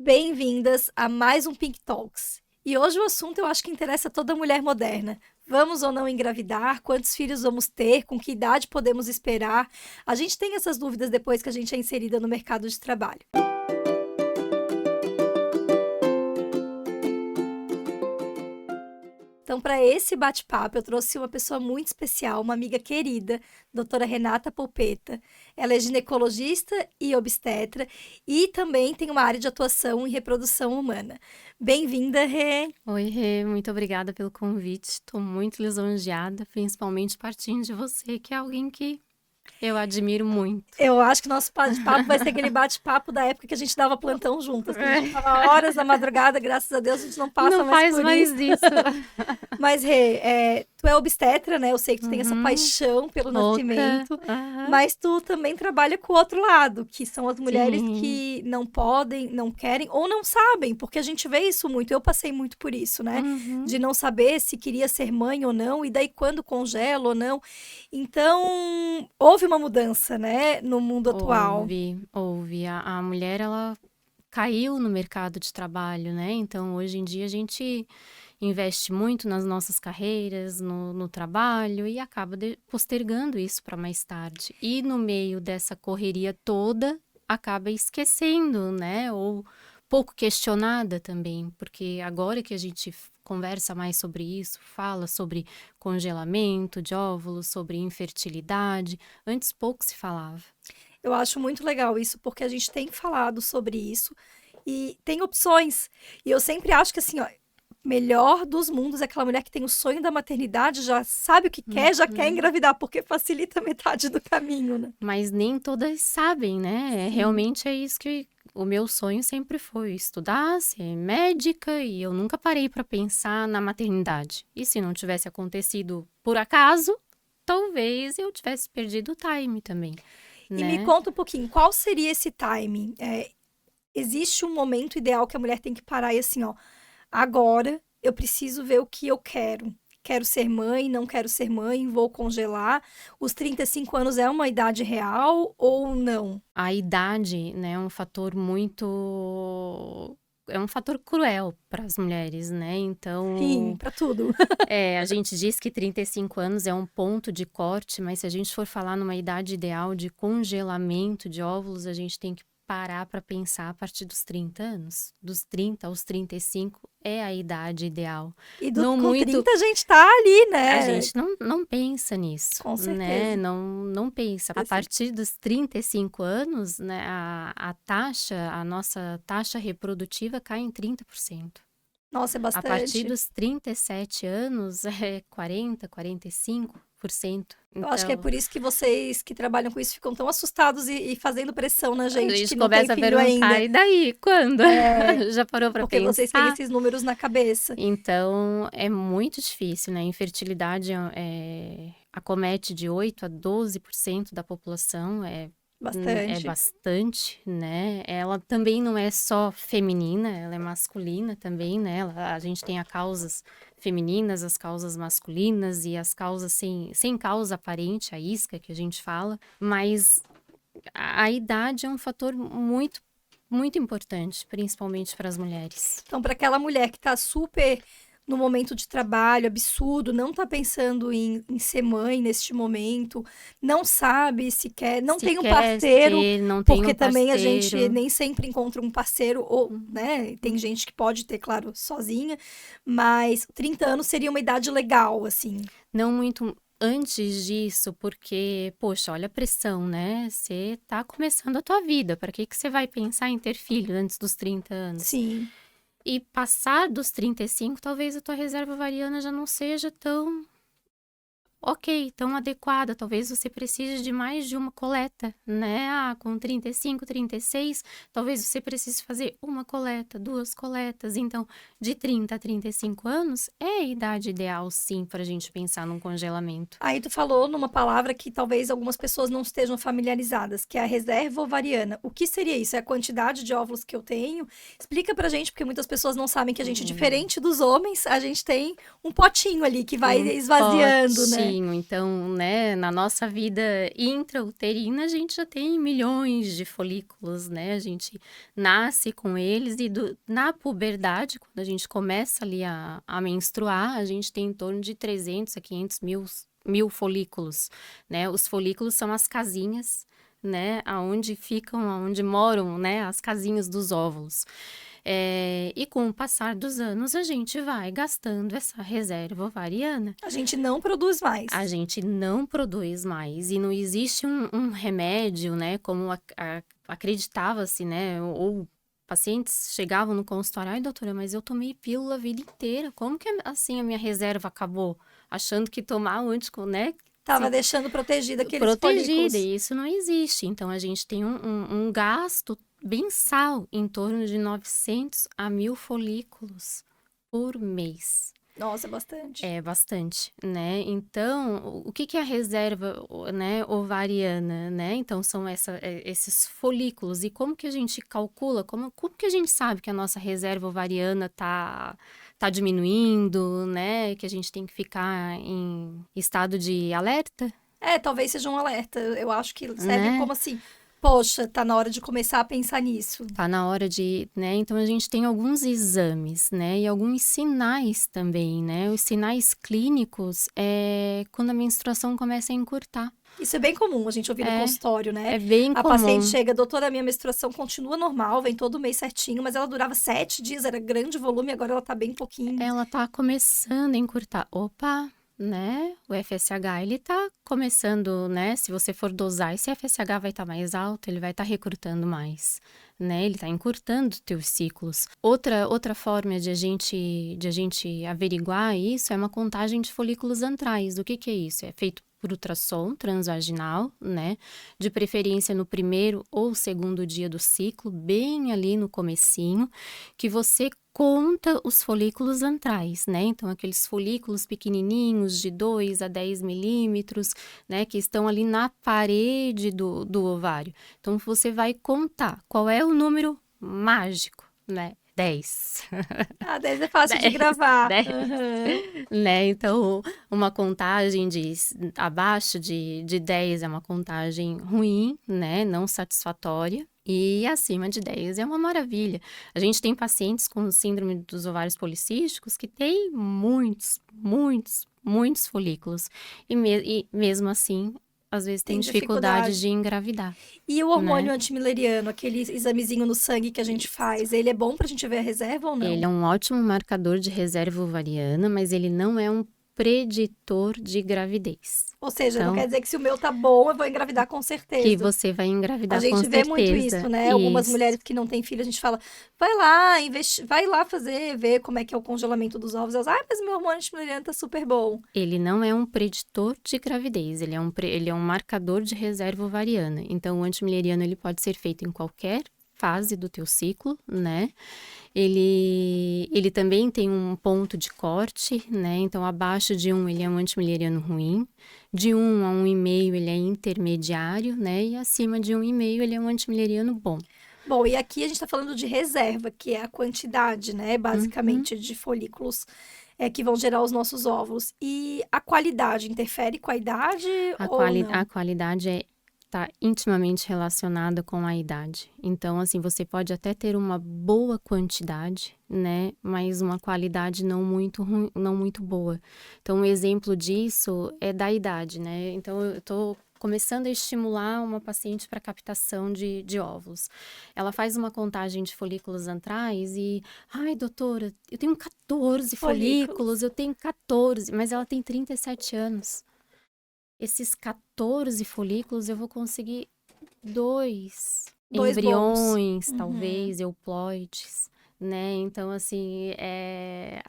Bem-vindas a mais um Pink Talks. E hoje o assunto eu acho que interessa toda mulher moderna. Vamos ou não engravidar? Quantos filhos vamos ter? Com que idade podemos esperar? A gente tem essas dúvidas depois que a gente é inserida no mercado de trabalho. Então, para esse bate-papo, eu trouxe uma pessoa muito especial, uma amiga querida, doutora Renata Polpetta. Ela é ginecologista e obstetra e também tem uma área de atuação em reprodução humana. Bem-vinda, Rê! Oi, Rê, muito obrigada pelo convite. Estou muito lisonjeada, principalmente partindo de você, que é alguém que eu admiro muito. Eu acho que nosso bate-papo vai ser aquele bate-papo da época que a gente dava plantão juntas. Que a gente tava horas da madrugada, graças a Deus a gente não passa Não mais faz por mais isso. isso. Mas, Rê, tu é obstetra, né? Eu sei que tu tem essa paixão pelo nascimento, mas tu também trabalha com o outro lado, que são as mulheres Sim. que não podem, não querem ou não sabem, porque a gente vê isso muito. Eu passei muito por isso, né? De não saber se queria ser mãe ou não, e daí quando congela ou não. Então, houve uma mudança, né, no mundo atual. Houve. A mulher, ela caiu no mercado de trabalho, né? Então, hoje em dia, a gente investe muito nas nossas carreiras, no trabalho e acaba postergando isso para mais tarde. E no meio dessa correria toda, acaba esquecendo, né? Ou pouco questionada também, porque agora que a gente conversa mais sobre isso, fala sobre congelamento de óvulos, sobre infertilidade, antes pouco se falava. Eu acho muito legal isso, porque a gente tem falado sobre isso e tem opções. E eu sempre acho que assim, ó, melhor dos mundos é aquela mulher que tem o sonho da maternidade, já sabe o que quer, já quer engravidar, porque facilita metade do caminho, né? Mas nem todas sabem, né? Realmente é isso que o meu sonho sempre foi, estudar, ser médica, e eu nunca parei para pensar na maternidade. E se não tivesse acontecido por acaso, talvez eu tivesse perdido o time também. E né? me conta um pouquinho, qual seria esse timing? Existe um momento ideal que a mulher tem que parar e assim, ó, agora eu preciso ver o que eu quero. Quero ser mãe, não quero ser mãe, vou congelar. Os 35 anos é uma idade real ou não? A idade, né, é um fator muito... É um fator cruel para as mulheres, né? Então... Sim, para tudo. A gente diz que 35 anos é um ponto de corte, mas se a gente for falar numa idade ideal de congelamento de óvulos, a gente tem que parar para pensar a partir dos 30 anos. Dos 30 aos 35 é a idade ideal. E com 30 a gente tá ali, né? A gente não pensa nisso. Com certeza. Né? Não pensa. A partir dos 35 anos, né, a nossa taxa reprodutiva cai em 30%. Nossa, é bastante. A partir dos 37 anos, é 40%, 45%. Eu acho que é por isso que vocês que trabalham com isso ficam tão assustados e fazendo pressão na gente, a gente que não tem começa filho a perguntar, ainda. e daí? Quando? Já parou para pensar? Porque vocês têm esses números na cabeça. Então, é muito difícil, né? Infertilidade acomete de 8% a 12% da população, é bastante, né? Ela também não é só feminina, ela é masculina também, né? A gente tem as causas femininas, as causas masculinas e as causas sem causa aparente, a isca que a gente fala. Mas a idade é um fator muito, muito importante, principalmente para as mulheres. Então, para aquela mulher que está super no momento de trabalho, absurdo, não tá pensando em ser mãe neste momento, não sabe se quer, não tem um parceiro, porque também a gente nem sempre encontra um parceiro, ou, né, tem gente que pode ter, claro, sozinha, mas 30 anos seria uma idade legal, assim. Não muito antes disso, porque, poxa, olha a pressão, né? Você tá começando a tua vida, para que você vai pensar em ter filho antes dos 30 anos? Sim. E passar dos 35, talvez a tua reserva ovariana já não seja tão tão adequada. Talvez você precise de mais de uma coleta, né? Com 35, 36, talvez você precise fazer uma coleta, 2 coletas. Então, de 30 a 35 anos é a idade ideal, sim, para a gente pensar num congelamento. Aí tu falou numa palavra que talvez algumas pessoas não estejam familiarizadas, que é a reserva ovariana. O que seria isso? É a quantidade de óvulos que eu tenho? Explica pra gente, porque muitas pessoas não sabem que a gente, diferente dos homens, a gente tem um potinho ali que vai esvaziando, né? pouquinho. Então, né, na nossa vida intrauterina, a gente já tem milhões de folículos, né? A gente nasce com eles e na puberdade, quando a gente começa ali a menstruar, a gente tem em torno de 300 a 500 mil folículos, né? Os folículos são as casinhas, né? Aonde moram, né? As casinhas dos óvulos. E com o passar dos anos, a gente vai gastando essa reserva ovariana. A gente não produz mais. A gente não produz mais. E não existe um remédio, né? Como acreditava-se, né? Ou pacientes chegavam no consultório, ai, doutora, mas eu tomei pílula a vida inteira. Como que assim a minha reserva acabou? Achando que tomar o né? Tava deixando protegida aqueles folículos. E isso não existe. Então, a gente tem um gasto mensal em torno de 900 a 1.000 folículos por mês. Nossa, bastante. É bastante, né? Então, o que é a reserva, né, ovariana, né? Então, são esses folículos. E como que a gente calcula? Como que a gente sabe que a nossa reserva ovariana tá diminuindo, né? Que a gente tem que ficar em estado de alerta? Talvez seja um alerta. Eu acho que serve como assim... Poxa, tá na hora de começar a pensar nisso. Tá na hora de, né? Então, a gente tem alguns exames, né? E alguns sinais também, né? Os sinais clínicos é quando a menstruação começa a encurtar. Isso é bem comum a gente ouvir no consultório, né? É bem comum. A paciente chega, doutora, minha menstruação continua normal, vem todo mês certinho, mas ela durava 7 dias, era grande volume, agora ela tá bem pouquinho. Ela tá começando a encurtar. Opa, né? O FSH, ele tá começando, né? Se você for dosar, esse FSH vai estar mais alto, ele vai estar recrutando mais, né? Ele tá encurtando teus ciclos. Outra forma de a gente averiguar isso é uma contagem de folículos antrais. O que é isso? É feito por ultrassom transvaginal, né? De preferência no primeiro ou segundo dia do ciclo, bem ali no comecinho, que você conta os folículos antrais, né? Então, aqueles folículos pequenininhos de 2 a 10 milímetros, né? Que estão ali na parede do ovário. Então, você vai contar qual é o número mágico, né? 10. 10 é fácil de gravar. 10. Né? Então, uma contagem abaixo de 10 é uma contagem ruim, né? Não satisfatória. E acima de 10 é uma maravilha. A gente tem pacientes com síndrome dos ovários policísticos que têm muitos folículos. E mesmo assim, às vezes tem dificuldade de engravidar. E o hormônio antimileriano, aquele examezinho no sangue que a gente faz, ele é bom pra gente ver a reserva ou não? Ele é um ótimo marcador de reserva ovariana, mas ele não é um preditor de gravidez. Ou seja, então, não quer dizer que se o meu tá bom, eu vou engravidar com certeza. Que você vai engravidar com certeza. A gente vê muito isso, né? Isso. Algumas mulheres que não têm filho, a gente fala, vai lá ver como é que é o congelamento dos ovos. Elas, mas meu hormônio antimileriano tá super bom. Ele não é um preditor de gravidez, ele é um marcador de reserva ovariana. Então, o antimileriano, ele pode ser feito em qualquer fase do teu ciclo, né? Ele também tem um ponto de corte, né? Então, abaixo de 1, ele é um antimileriano ruim. De 1 a 1,5, ele é intermediário, né? E acima de 1,5, ele é um antimileriano bom. Bom, e aqui a gente tá falando de reserva, que é a quantidade, né? Basicamente, de folículos que vão gerar os nossos óvulos. E a qualidade interfere com a idade ou não? A qualidade está intimamente relacionada com a idade. Então, assim, você pode até ter uma boa quantidade, né? Mas uma qualidade não muito boa. Então, um exemplo disso é da idade, né? Então, eu estou começando a estimular uma paciente para captação de óvulos. Ela faz uma contagem de folículos antrais e... Ai, doutora, eu tenho 14 folículos, eu tenho 14, mas ela tem 37 anos. Esses 14 folículos, eu vou conseguir 2 embriões, talvez, euploides, né? Então, assim,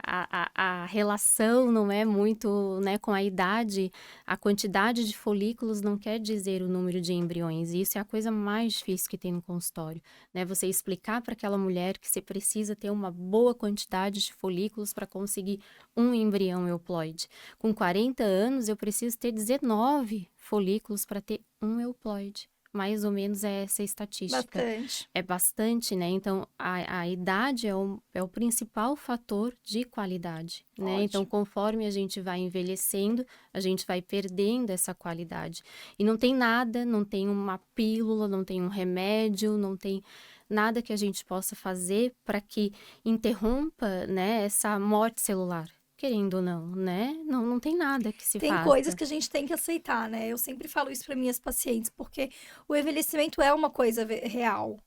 a relação não é muito, né, com a idade. A quantidade de folículos não quer dizer o número de embriões. E isso é a coisa mais difícil que tem no consultório, né? Você explicar para aquela mulher que você precisa ter uma boa quantidade de folículos para conseguir um embrião euploide. Com 40 anos, eu preciso ter 19 folículos para ter um euploide. mais ou menos é essa estatística. Bastante. É bastante, né? Então, a idade é o principal fator de qualidade, né? Ótimo. Então, conforme a gente vai envelhecendo, a gente vai perdendo essa qualidade. E não tem nada, não tem uma pílula, não tem um remédio, não tem nada que a gente possa fazer para que interrompa, né, essa morte celular. Querendo ou não, né? Não tem nada que se Tem faça. coisas que a gente tem que aceitar, né? Eu sempre falo isso para minhas pacientes, porque o envelhecimento é uma coisa real.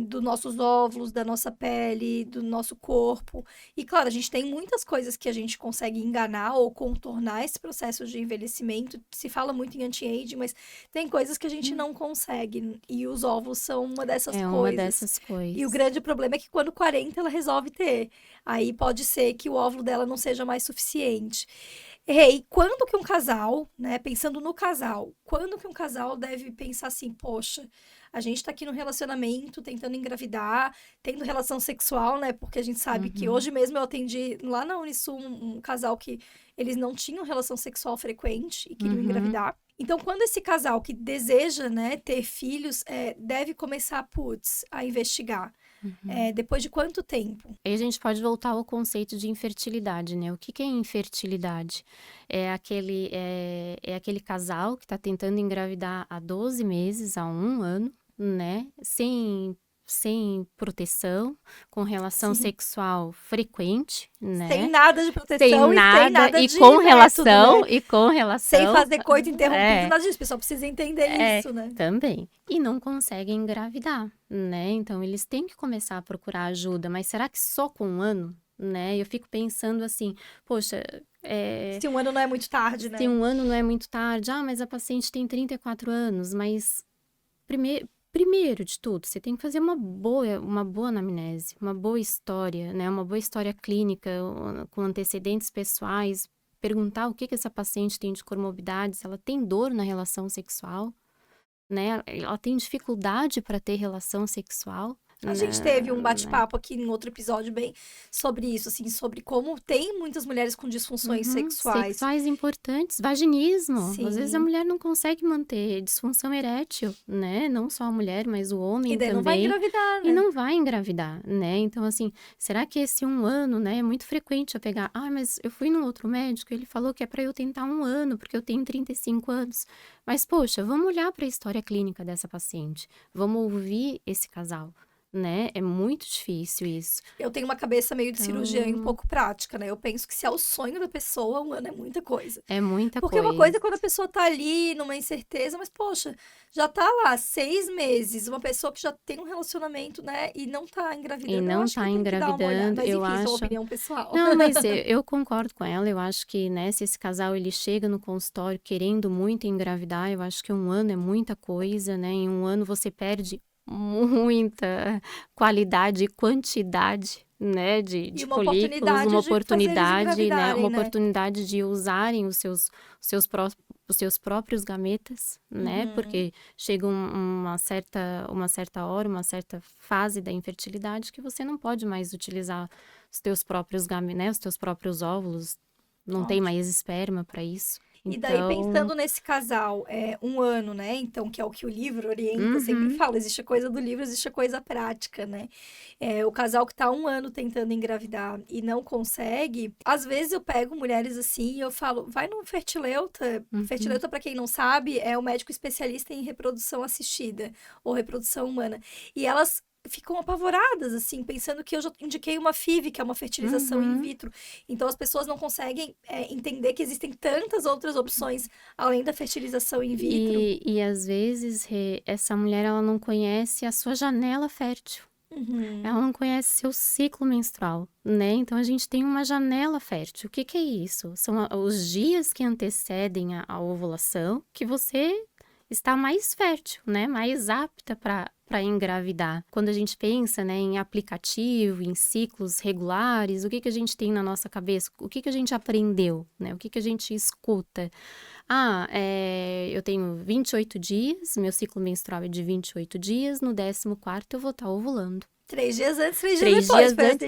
Dos nossos óvulos, da nossa pele, do nosso corpo. E, claro, a gente tem muitas coisas que a gente consegue enganar ou contornar esse processo de envelhecimento. Se fala muito em anti-aging, mas tem coisas que a gente não consegue. E os óvulos são uma dessas É coisas. uma dessas coisas. E o grande problema é que quando 40 ela resolve ter. Aí pode ser que o óvulo dela não seja mais suficiente. E quando que um casal, né, pensando no casal, quando que um casal deve pensar assim, poxa, a gente tá aqui no relacionamento, tentando engravidar, tendo relação sexual, né, porque a gente sabe que hoje mesmo eu atendi lá na Unisul um casal que eles não tinham relação sexual frequente e queriam engravidar. Então, quando esse casal que deseja, né, ter filhos, deve começar, a investigar. Depois de quanto tempo? Aí a gente pode voltar ao conceito de infertilidade, né? O que é infertilidade? É aquele casal que está tentando engravidar há 12 meses, há 1 ano, né? Sem proteção, com relação Sim. sexual frequente, né? Sem nada de proteção Sem e sem nada e de com método, relação, né? e com relação. Sem fazer coito interrompido, É. nada disso. O pessoal precisa entender isso, né? Também. E não conseguem engravidar, né? Então, eles têm que começar a procurar ajuda. Mas será que só com 1 ano, né? Eu fico pensando assim, poxa... Se 1 ano não é muito tarde, né? Se 1 ano não é muito tarde. Ah, mas a paciente tem 34 anos. Mas, primeiro de tudo, você tem que fazer uma boa anamnese, uma boa história, né? Uma boa história clínica, com antecedentes pessoais. Perguntar o que essa paciente tem de comorbidades, se ela tem dor na relação sexual, né? Ela tem dificuldade para ter relação sexual. A gente teve um bate-papo aqui em outro episódio bem sobre isso, assim, sobre como tem muitas mulheres com disfunções sexuais. Sexuais importantes, vaginismo. Sim. Às vezes a mulher não consegue manter disfunção erétil, né? Não só a mulher, mas o homem E daí também. não vai engravidar, né? E não vai engravidar, né? Então, assim, será que esse 1 ano, né? É muito frequente eu pegar, mas eu fui no outro médico, ele falou que é para eu tentar 1 ano, porque eu tenho 35 anos. Mas, poxa, vamos olhar para a história clínica dessa paciente. Vamos ouvir esse casal. Né? É muito difícil isso. Eu tenho uma cabeça meio de cirurgiã e um pouco prática, né? Eu penso que se é o sonho da pessoa, 1 ano é muita coisa. É muita Porque coisa. uma coisa é quando a pessoa tá ali numa incerteza, mas poxa, já tá lá 6 meses, uma pessoa que já tem um relacionamento, né? E não tá engravidando. E não tá engravidando, mas, enfim, eu acho. Sua opinião pessoal. Não, mas eu concordo com ela. Eu acho que, né, se esse casal ele chega no consultório querendo muito engravidar, eu acho que 1 ano é muita coisa, né? Em 1 ano você perde muita qualidade e quantidade, né, de folículos, uma oportunidade, né, uma oportunidade de usarem os seus próprios gametas, né, porque chega uma certa hora, uma certa fase da infertilidade que você não pode mais utilizar os teus próprios gametas, né, os teus próprios óvulos, não tem mais esperma para isso. E daí, pensando nesse casal, 1 ano, né? Então, que é o que o livro orienta, eu sempre falo, existe a coisa do livro, existe a coisa prática, né? O casal que tá 1 ano tentando engravidar e não consegue, às vezes eu pego mulheres assim e eu falo, vai no fertileuta. Fertileuta, para quem não sabe, é o médico especialista em reprodução assistida ou reprodução humana. E elas ficam apavoradas, assim, pensando que eu já indiquei uma FIV, que é uma fertilização in vitro. Então, as pessoas não conseguem entender que existem tantas outras opções além da fertilização in vitro. E às vezes, essa mulher, ela não conhece a sua janela fértil. Ela não conhece seu ciclo menstrual, né? Então, a gente tem uma janela fértil. O que é isso? São os dias que antecedem a ovulação que você está mais fértil, né? Mais apta para engravidar. Quando a gente pensa, né, em aplicativo, em ciclos regulares, o que a gente tem na nossa cabeça? O que a gente aprendeu, né? O que a gente escuta? Eu tenho 28 dias, meu ciclo menstrual é de 28 dias, no 14º eu vou estar ovulando. 3 dias antes, 3 dias depois.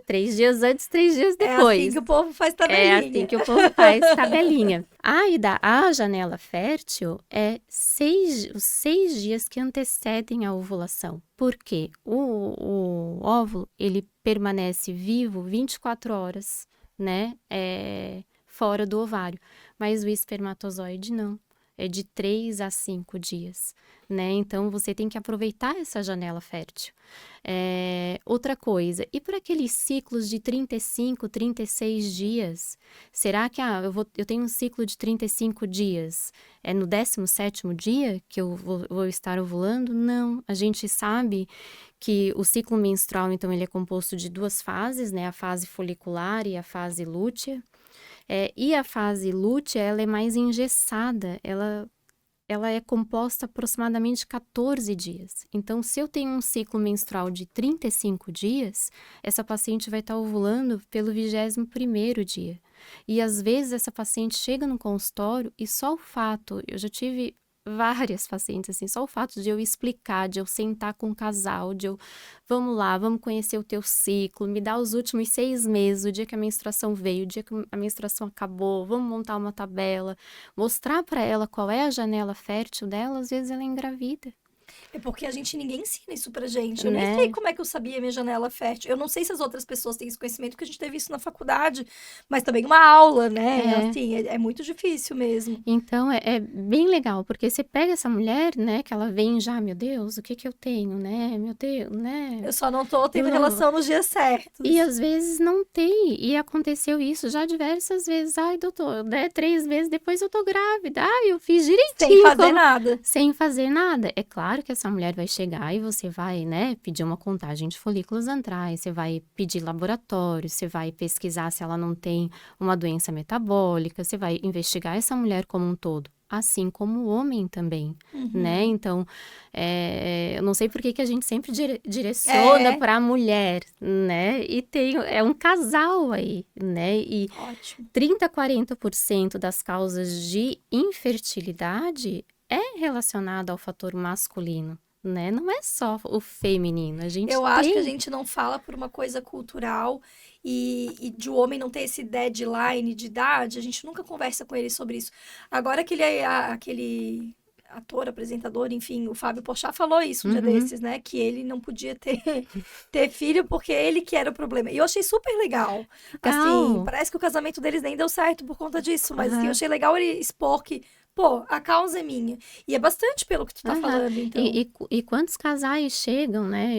3 dias antes, 3 dias depois. É assim que o povo faz tabelinha. É assim que o povo faz tabelinha. A janela fértil é os 6 dias que antecedem a ovulação. Por quê? O óvulo, ele permanece vivo 24 horas, né? Fora do ovário. Mas o espermatozoide não. É de 3 a 5 dias, né? Então, você tem que aproveitar essa janela fértil. Outra coisa, e por aqueles ciclos de 35, 36 dias? Será que eu tenho um ciclo de 35 dias? É no 17º dia que eu vou estar ovulando? Não, a gente sabe que o ciclo menstrual, então, ele é composto de 2 fases, né? A fase folicular e a fase lútea. E a fase lútea, ela é mais engessada, ela é composta aproximadamente 14 dias. Então, se eu tenho um ciclo menstrual de 35 dias, essa paciente vai estar ovulando pelo 21º dia. E às vezes essa paciente chega no consultório e só o fato, eu já tive várias pacientes assim, só o fato de eu explicar, de eu sentar com o casal, vamos lá, vamos conhecer o teu ciclo, me dá os últimos 6 meses, o dia que a menstruação veio, o dia que a menstruação acabou, vamos montar uma tabela, mostrar para ela qual é a janela fértil dela, às vezes ela engravida. É porque ninguém ensina isso pra gente. Eu nem sei como é que eu sabia minha janela fértil. Eu não sei se as outras pessoas têm esse conhecimento, porque a gente teve isso na faculdade, mas também uma aula, né? Assim, é muito difícil mesmo. Então, é bem legal, porque você pega essa mulher, né, que ela vem já, meu Deus, o que eu tenho, né? Meu Deus, né? Eu só não tô tendo relação nos dias certos. E às vezes não tem, e aconteceu isso já diversas vezes. Ai, doutor, né, 3 meses depois eu tô grávida. Ai, eu fiz direitinho. Sem fazer nada. Sem fazer nada. É claro que essa mulher vai chegar e você vai, né, pedir uma contagem de folículos antrais, você vai pedir laboratório, você vai pesquisar se ela não tem uma doença metabólica, você vai investigar essa mulher como um todo. Assim como o homem também, né? Então, eu não sei por que a gente sempre direciona para a mulher, né? E é um casal aí, né? E Ótimo. 30% a 40% das causas de infertilidade é relacionada ao fator masculino, né? Não é só o feminino. Eu acho que a gente não fala por uma coisa cultural e de o homem não ter esse deadline de idade, a gente nunca conversa com ele sobre isso. Agora aquele ator, apresentador, enfim, o Fábio Porchat falou isso um dia desses, né? Que ele não podia ter filho porque ele que era o problema. E eu achei super legal. Assim, parece que o casamento deles nem deu certo por conta disso, mas assim, eu achei legal ele expor que pô, a causa é minha. E é bastante pelo que tu tá falando, então. E quantos casais chegam, né?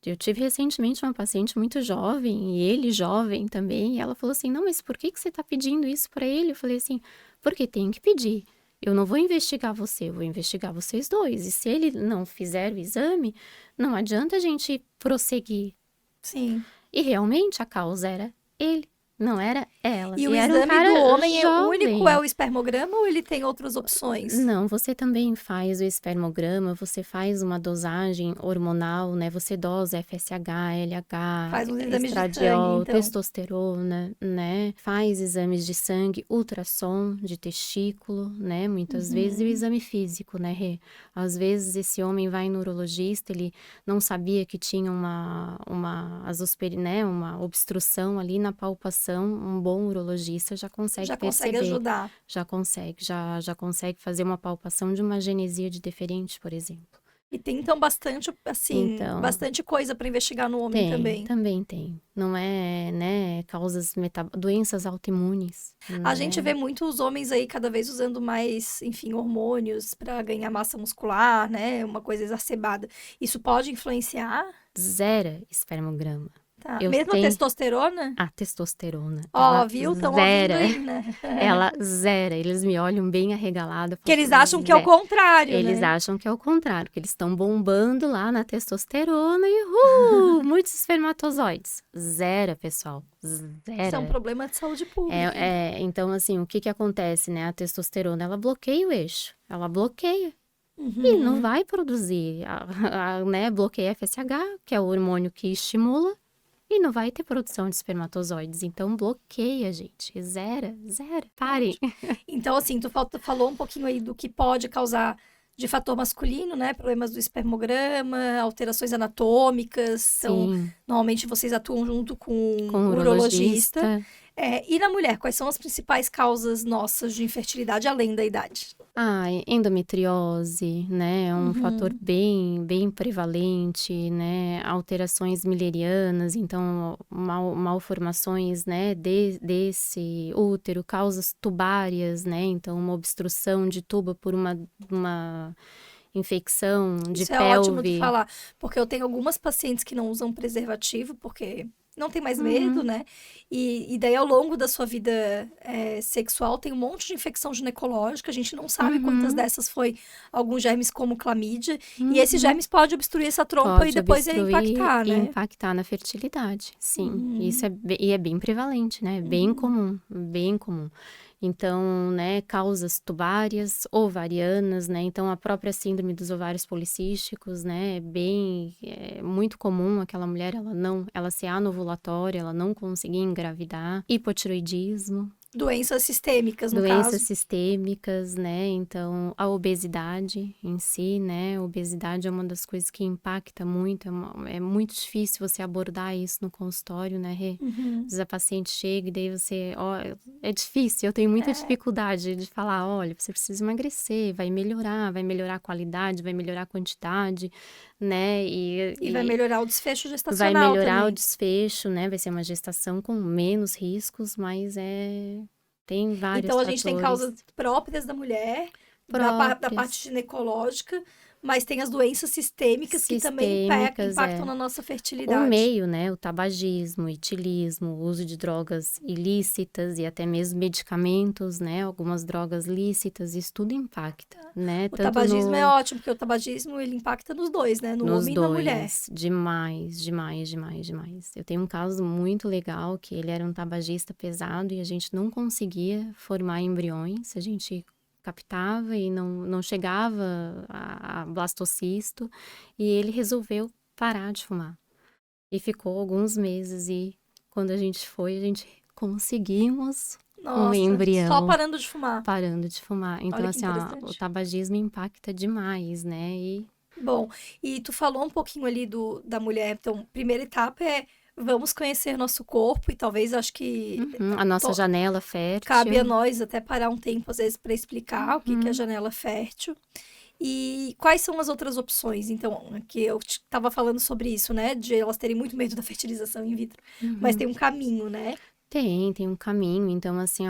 Eu tive recentemente uma paciente muito jovem, e ele jovem também, e ela falou assim, não, mas por que você tá pedindo isso pra ele? Eu falei assim, porque tem que pedir. Eu não vou investigar você, eu vou investigar vocês dois. E se ele não fizer o exame, não adianta a gente prosseguir. Sim. E realmente a causa era ele. Não era ela. E o exame do homem único é o espermograma ou ele tem outras opções? Não, você também faz o espermograma, você faz uma dosagem hormonal, né? Você dosa FSH, LH, faz uns exames estradiol, de sangue, então. testosterona, né? Faz exames de sangue, ultrassom de testículo, né? Muitas vezes e o exame físico, né, Rê? Às vezes esse homem vai no urologista, ele não sabia que tinha uma obstrução ali na palpação. Um bom urologista já consegue perceber. Consegue ajudar. Já consegue fazer uma palpação de uma genesia de deferente, por exemplo. E tem, então, bastante coisa para investigar no homem também. Também tem. Não é, né, doenças autoimunes. A gente vê muitos homens aí cada vez usando mais, enfim, hormônios para ganhar massa muscular, né? Uma coisa exacerbada. Isso pode influenciar? Zera espermograma. Tá. Mesmo a testosterona? A testosterona. Ó, viu? Tão zera. Aí, né? Ela zera. Eles me olham bem arregalada. Que eles acham que é o contrário, Eles acham que é o contrário. Que eles estão bombando lá na testosterona e muitos espermatozoides. Zera, pessoal. Zera. Isso é um problema de saúde pública. Então, assim, o que acontece, né? A testosterona, ela bloqueia o eixo. Ela bloqueia. E não vai produzir, né? Bloqueia FSH, que é o hormônio que estimula. E não vai ter produção de espermatozoides. Então, bloqueia, gente. Zera. Parem. Então, assim, tu falou um pouquinho aí do que pode causar de fator masculino, né? Problemas do espermograma, alterações anatômicas. Então, normalmente vocês atuam junto com um urologista. E na mulher, quais são as principais causas nossas de infertilidade além da idade? Endometriose, né? É um fator bem, bem prevalente, né? Alterações millerianas, então malformações, né? Desse útero, causas tubárias, né? Então, uma obstrução de tuba por uma infecção de Isso pelve. É ótimo de falar, porque eu tenho algumas pacientes que não usam preservativo, porque não tem mais medo, né? E daí, ao longo da sua vida sexual, tem um monte de infecção ginecológica. A gente não sabe quantas dessas foi alguns germes como clamídia. E esses germes podem obstruir essa trompa e depois impactar, né? Impactar na fertilidade, sim. Isso é bem prevalente, né? Bem comum, bem comum. Então, né, causas tubárias, ovarianas, né? Então, a própria síndrome dos ovários policísticos, né? É muito comum aquela mulher, ela ser anovulatória, ela não conseguir engravidar. Hipotiroidismo. Doenças sistêmicas, no caso. Doenças sistêmicas, né? Então, a obesidade em si, né? A obesidade é uma das coisas que impacta muito. É muito difícil você abordar isso no consultório, né, Rê? Às vezes a paciente chega e daí você... é difícil, eu tenho muita dificuldade de falar, olha, você precisa emagrecer, vai melhorar a qualidade, vai melhorar a quantidade, né? E vai melhorar o desfecho gestacional vai melhorar também. o desfecho, né? Vai ser uma gestação com menos riscos, mas tem vários Então, a fatores. gente tem causas próprias da mulher, da parte ginecológica, mas tem as doenças sistêmicas que também impactam na nossa fertilidade. O meio, né? O tabagismo, o etilismo, o uso de drogas ilícitas e até mesmo medicamentos, né? Algumas drogas lícitas, isso tudo impacta, né? O tabagismo é ótimo, porque o tabagismo, ele impacta nos dois, né? No homem e na mulher. Demais, demais, demais, demais. Eu tenho um caso muito legal, que ele era um tabagista pesado e a gente não conseguia formar embriões, a gente captava e não chegava a blastocisto, e ele resolveu parar de fumar. E ficou alguns meses, e quando a gente conseguimos um embrião. Só parando de fumar. Parando de fumar. Então, assim, o tabagismo impacta demais, né? Bom, e tu falou um pouquinho ali da mulher. Então, primeira etapa vamos conhecer nosso corpo, e talvez, acho que... a nossa janela fértil. Cabe a nós até parar um tempo, às vezes, para explicar o que é a janela fértil. E quais são as outras opções? Então, que eu estava falando sobre isso, né? De elas terem muito medo da fertilização in vitro. Mas tem um caminho, né? Tem um caminho. Então, assim,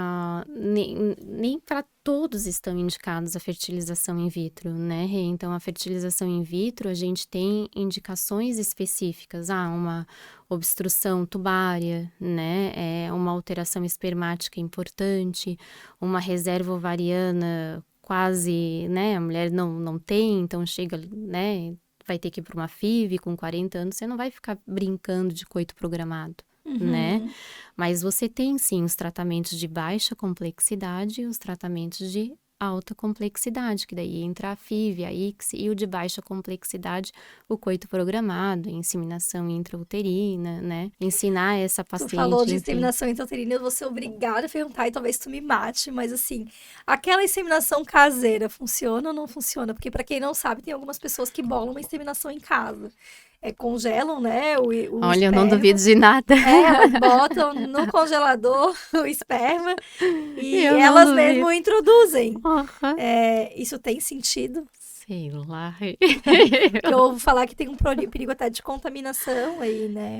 nem para todos estão indicados a fertilização in vitro, né? Então, a fertilização in vitro, a gente tem indicações específicas. Uma obstrução tubária, né? Uma alteração espermática importante, uma reserva ovariana quase, né? A mulher não tem, então chega, né? Vai ter que ir para uma FIV com 40 anos, você não vai ficar brincando de coito programado. Né? Mas você tem, sim, os tratamentos de baixa complexidade e os tratamentos de alta complexidade, que daí entra a FIV, a ICSI, e o de baixa complexidade, o coito programado, a inseminação intrauterina, né? Ensinar essa paciente... Tu falou de inseminação intrauterina, eu vou ser obrigada a perguntar, e talvez tu me mate, mas assim, aquela inseminação caseira funciona ou não funciona? Porque, para quem não sabe, tem algumas pessoas que bolam uma inseminação em casa. Congelam, né, o Olha, esperma. Eu não duvido de nada. Elas botam no congelador o esperma e elas mesmo introduzem. Isso tem sentido? Sei lá. Eu ouvo falar que tem um perigo até de contaminação aí, né?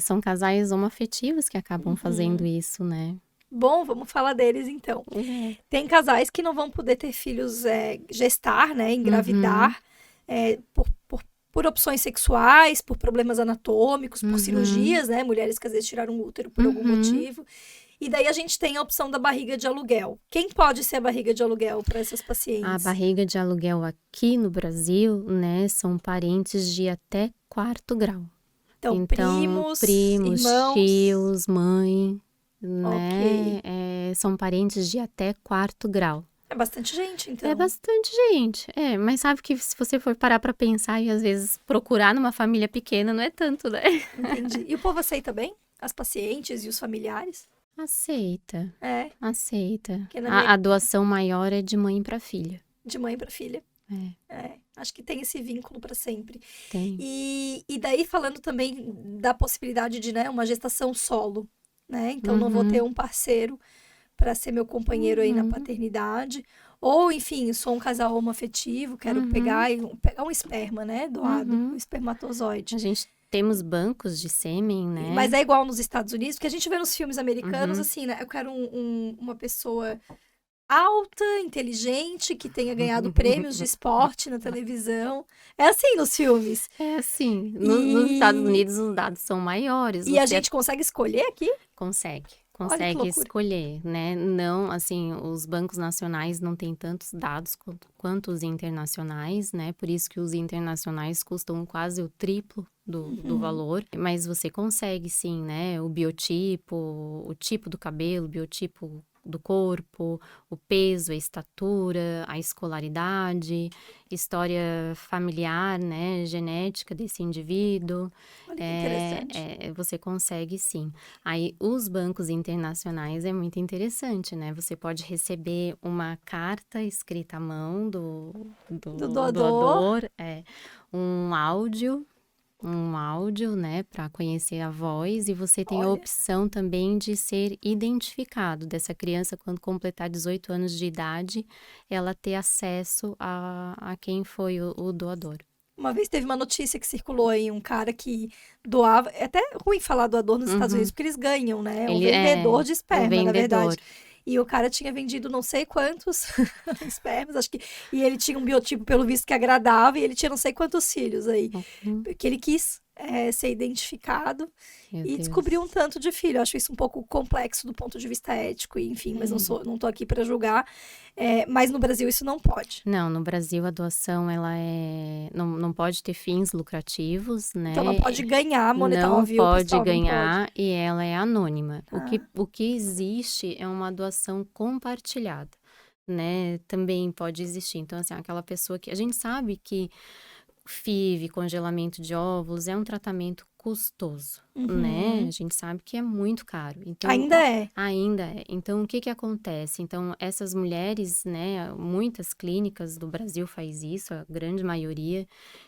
São casais homoafetivos que acabam fazendo isso, né? Bom, vamos falar deles então. Tem casais que não vão poder ter filhos, gestar, né, engravidar, por opções sexuais, por problemas anatômicos, por cirurgias, né? Mulheres que às vezes tiraram o útero por algum motivo. E daí a gente tem a opção da barriga de aluguel. Quem pode ser a barriga de aluguel para essas pacientes? A barriga de aluguel aqui no Brasil, né, são parentes de até 4º grau. Então primos, irmãos, tios, mãe, né? São parentes de até 4º grau. É bastante gente, então. É bastante gente, mas sabe que se você for parar pra pensar e às vezes procurar numa família pequena, não é tanto, né? Entendi. E o povo aceita bem? As pacientes e os familiares? Aceita. Aceita. A doação maior é de mãe pra filha. de mãe para filha. Acho que tem esse vínculo para sempre. Tem. E daí falando também da possibilidade de, né, uma gestação solo, né? Então não vou ter um parceiro para ser meu companheiro aí na paternidade. Ou, enfim, sou um casal homoafetivo, quero pegar um esperma, né? Doado, um espermatozoide. A gente temos bancos de sêmen, né? Mas é igual nos Estados Unidos, porque a gente vê nos filmes americanos, assim, né? Eu quero uma pessoa alta, inteligente, que tenha ganhado prêmios de esporte na televisão. É assim nos filmes. É assim. Nos Estados Unidos os dados são maiores. E a gente consegue escolher aqui? Consegue escolher, né? Não, assim, os bancos nacionais não têm tantos dados quanto os internacionais, né? Por isso que os internacionais custam quase o triplo do valor. Mas você consegue, sim, né? O biotipo, o tipo do cabelo, o biotipo do corpo, o peso, a estatura, a escolaridade, história familiar, né, genética desse indivíduo. Olha que interessante. Você consegue sim. Aí, os bancos internacionais é muito interessante, né? Você pode receber uma carta escrita à mão do doador, um áudio, né, para conhecer a voz, e você tem a opção também de ser identificado dessa criança quando completar 18 anos de idade, ela ter acesso a quem foi o doador. Uma vez teve uma notícia que circulou aí, um cara que doava, é até ruim falar doador nos Estados Unidos, porque eles ganham, né? É um vendedor de esperma, na verdade. E o cara tinha vendido não sei quantos espermas, acho que... E ele tinha um biotipo, pelo visto, que agradava, e ele tinha não sei quantos filhos aí. Que ele quis ser identificado e descobriu um tanto de filho. Eu acho isso um pouco complexo do ponto de vista ético, e, enfim, mas não tô aqui para julgar. Mas no Brasil isso não pode. Não, no Brasil a doação, ela não pode ter fins lucrativos, né? Então não pode ganhar monetário. Não pode ganhar, e ela é anônima. O que existe é uma doação compartilhada, né? Também pode existir. Então, assim, aquela pessoa que... A gente sabe que FIV, congelamento de óvulos, é um tratamento custoso, né? A gente sabe que é muito caro. Então, ainda é. Então, o que acontece? Então, essas mulheres, né, muitas clínicas do Brasil faz isso, a grande maioria.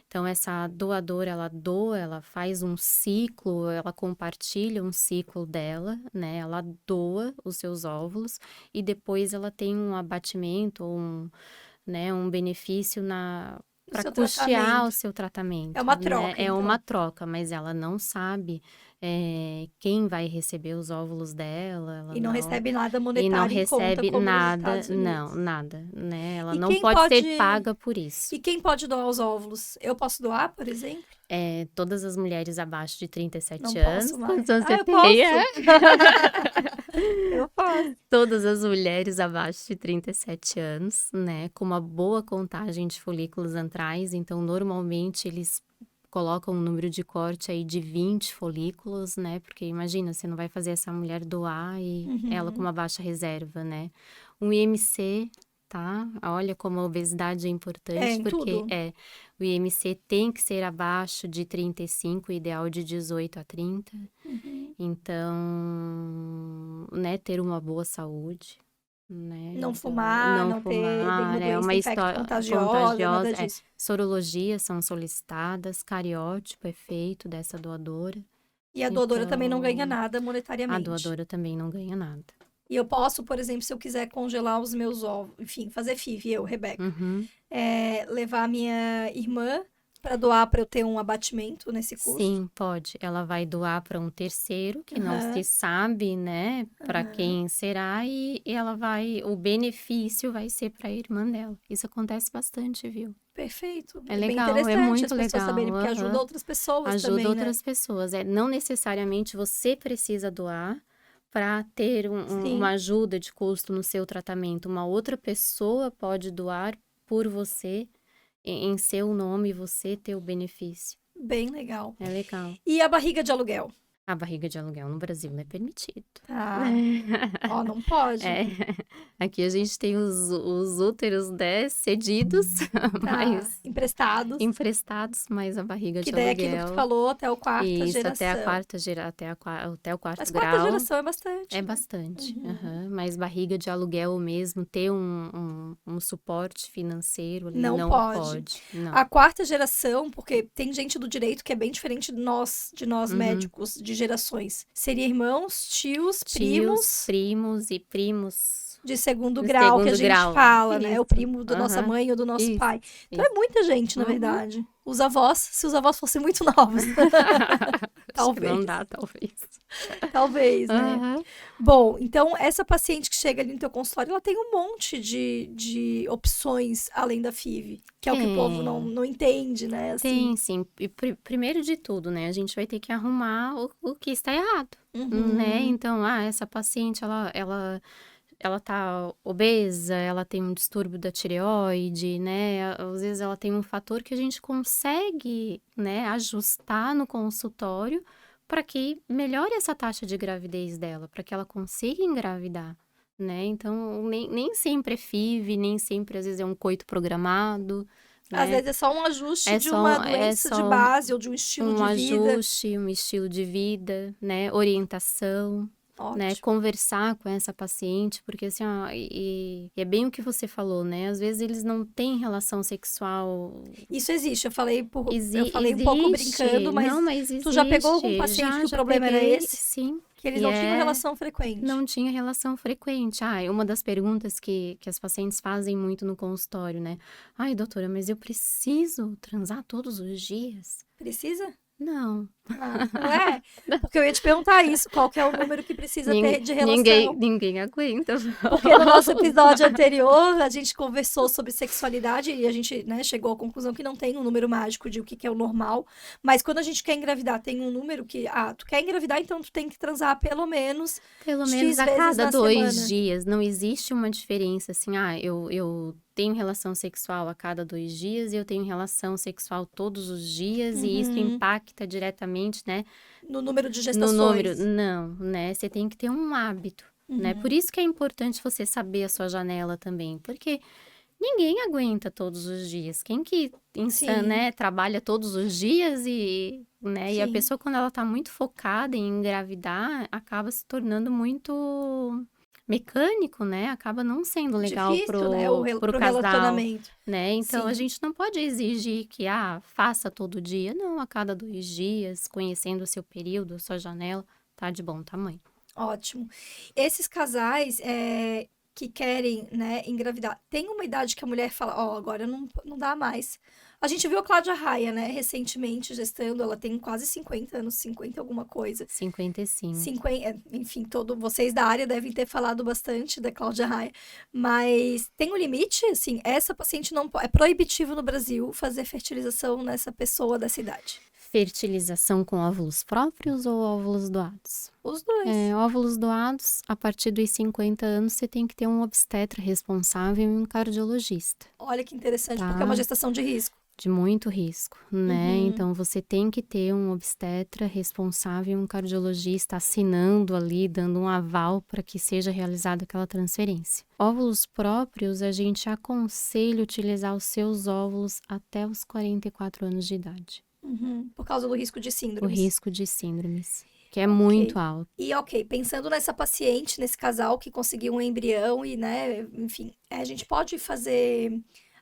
Então, essa doadora, ela doa, ela faz um ciclo, ela compartilha um ciclo dela, né? Ela doa os seus óvulos e depois ela tem um abatimento ou um benefício para custear o seu tratamento. É uma troca, né? É uma troca, mas ela não sabe quem vai receber os óvulos dela. E não recebe nada monetário. E não recebe nada, nada, né? Ela não pode ser paga por isso. E quem pode doar os óvulos? Eu posso doar, por exemplo? Todas as mulheres abaixo de 37 anos. Posso mais. Quantos anos você eu tem? Eu posso. Todas as mulheres abaixo de 37 anos, né? Com uma boa contagem de folículos antrais. Então, normalmente, eles colocam um número de corte aí de 20 folículos, né? Porque imagina, você não vai fazer essa mulher doar e ela com uma baixa reserva, né? Um IMC, tá? Olha como a obesidade é importante, porque o IMC tem que ser abaixo de 35, ideal de 18 a 30. Então, né, ter uma boa saúde, né? Não fumar, não ter é uma história contagiosa. Sorologias são solicitadas, cariótipo é feito dessa doadora. E a doadora também não ganha nada monetariamente. A doadora também não ganha nada. E eu posso, por exemplo, se eu quiser congelar os meus ovos, enfim, fazer FIV, Rebeca, levar a minha irmã para doar para eu ter um abatimento nesse custo? Sim, pode. Ela vai doar para um terceiro que não se sabe, né, para quem será, e o benefício vai ser para a irmã dela. Isso acontece bastante, viu? Perfeito. É legal, é muito legal. Saberem, porque ajuda outras pessoas também, ajuda outras pessoas. Não necessariamente você precisa doar para ter uma ajuda de custo no seu tratamento. Uma outra pessoa pode doar por você, em seu nome, você ter o benefício. Bem legal. É legal. E a barriga de aluguel? A barriga de aluguel no Brasil não é permitido. Ah, ó, não pode. Aqui a gente tem os úteros, né, cedidos, mas emprestados, mas a barriga que de daí é aluguel. aquilo que tu falou, até o quarta Isso, geração. até o quarto Mas grau. quarta geração é bastante. É bastante. Mas barriga de aluguel mesmo, ter um suporte financeiro ali, não pode. Não. A quarta geração, porque tem gente do direito que é bem diferente de nós médicos de gerações. Seria irmãos, tios, primos e primos de segundo grau, que a gente fala, né? Isso. O primo da nossa mãe ou do nosso pai. Então é muita gente, na verdade. Os avós, se os avós fossem muito novos. Talvez. Não dá, talvez. Talvez, né? Bom, então essa paciente que chega ali no teu consultório, ela tem um monte de opções além da FIV, que é o que o povo não entende, né? Assim. Tem, sim. E primeiro de tudo, né? A gente vai ter que arrumar o que está errado, né? Então, essa paciente, ela tá obesa, ela tem um distúrbio da tireoide, né? Às vezes ela tem um fator que a gente consegue, né, ajustar no consultório para que melhore essa taxa de gravidez dela, para que ela consiga engravidar, né? Então, nem sempre é FIV, nem sempre, às vezes, é um coito programado. Né? Às vezes é só um ajuste de uma doença de base ou de um estilo de vida. Um ajuste, um estilo de vida, né? Orientação. Né, conversar com essa paciente, porque assim, e é bem o que você falou, né? Às vezes eles não têm relação sexual. Isso existe, eu falei um pouco brincando, mas tu já pegou algum paciente que o problema era esse? Sim. Que eles não tinham relação frequente. Não tinha relação frequente. Uma das perguntas que as pacientes fazem muito no consultório, né? Ai, doutora, mas eu preciso transar todos os dias? Precisa? Não. Não é? Porque eu ia te perguntar isso, qual que é o número que precisa ter de relação. Ninguém aguenta. Porque no nosso episódio anterior, a gente conversou sobre sexualidade e a gente, né, chegou à conclusão que não tem um número mágico de o que é o normal. Mas quando a gente quer engravidar, tem um número que, tu quer engravidar, então tu tem que transar pelo menos a cada 2 dias. Não existe uma diferença assim, eu tenho relação sexual a cada 2 dias e eu tenho relação sexual todos os dias e isso impacta diretamente, né? No número de gestações. Não, né? Você tem que ter um hábito, né? Por isso que é importante você saber a sua janela também, porque ninguém aguenta todos os dias. Quem que, né, trabalha todos os dias e a pessoa, quando ela tá muito focada em engravidar, acaba se tornando muito mecânico, né? Acaba não sendo legal pro casal, relacionamento. Né? Então, a gente não pode exigir que, faça todo dia. Não, a cada 2 dias, conhecendo o seu período, a sua janela, tá de bom tamanho. Ótimo. Esses casais que querem, né, engravidar, tem uma idade que a mulher fala, agora não dá mais. A gente viu a Cláudia Raia, né, recentemente gestando, ela tem quase 50 anos, 50 alguma coisa. 55. Enfim, vocês da área devem ter falado bastante da Cláudia Raia, mas tem um limite, assim, essa paciente não pode, é proibitivo no Brasil fazer fertilização nessa pessoa dessa idade. Fertilização com óvulos próprios ou óvulos doados? Os dois. Óvulos doados, a partir dos 50 anos, você tem que ter um obstetra responsável e um cardiologista. Olha que interessante, porque é uma gestação de risco. De muito risco, né? Então, você tem que ter um obstetra responsável e um cardiologista assinando ali, dando um aval para que seja realizada aquela transferência. Óvulos próprios, a gente aconselha utilizar os seus óvulos até os 44 anos de idade. Por causa do risco de síndromes. O risco de síndromes, que é muito alto. E pensando nessa paciente, nesse casal que conseguiu um embrião e, né, enfim, a gente pode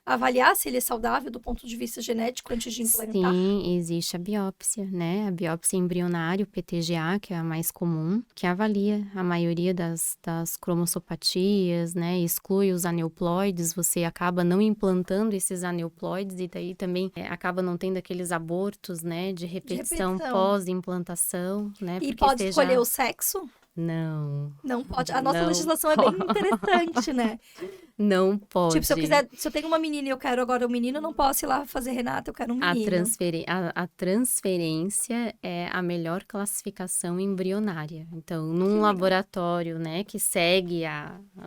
avaliar se ele é saudável do ponto de vista genético antes de implantar? Sim, existe a biópsia, né? A biópsia embrionária, o PTGA, que é a mais comum, que avalia a maioria das cromossopatias, né? Exclui os aneuploides, você acaba não implantando esses aneuploides e daí também acaba não tendo aqueles abortos, né? De repetição pós-implantação, né? E pode escolher o sexo? Não. Não pode. A nossa legislação é bem interessante, né? Não Tipo, se eu pode. quiser, se eu tenho uma menina e eu quero agora um menino, eu não posso ir lá fazer Renata, eu quero um menino. A transferência é a melhor classificação embrionária. Então, Que num legal. laboratório, né, que segue